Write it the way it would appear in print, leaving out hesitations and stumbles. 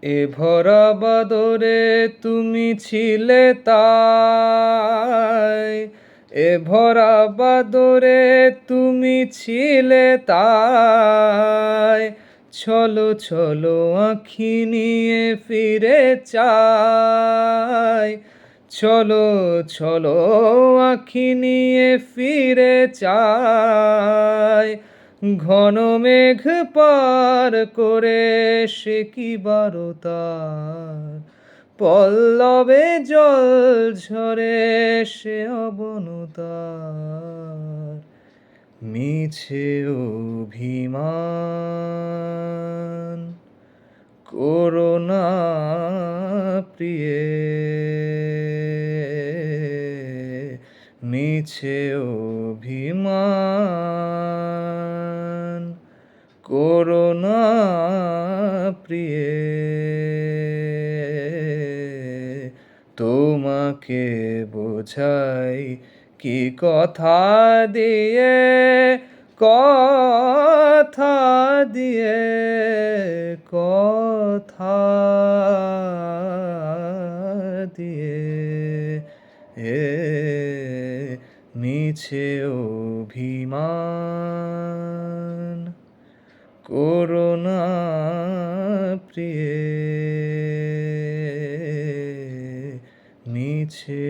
এ ভরা বাদরে তুমি ছিলে তাই, এ ভরা বাদরে তুমি ছিলে তাই, চলো চলো আঁখি নিয়ে ফিরে চাই, চলো চলো আঁখি নিয়ে ফিরে চাই, ঘন মেঘ পার করে সে কি বারতার, পল্লবে জল ঝরে সে অবনতার, মিছে অভিমান করোনা প্রিয়ে, মিছে অভিমান করোনা প্রিয়ে, তোমাকে বোঝাই কি কথা দিয়ে, কথা দিয়ে, কথা দিয়ে, এ মিছে অভিমান করোনা প্রিয়ে, মিছে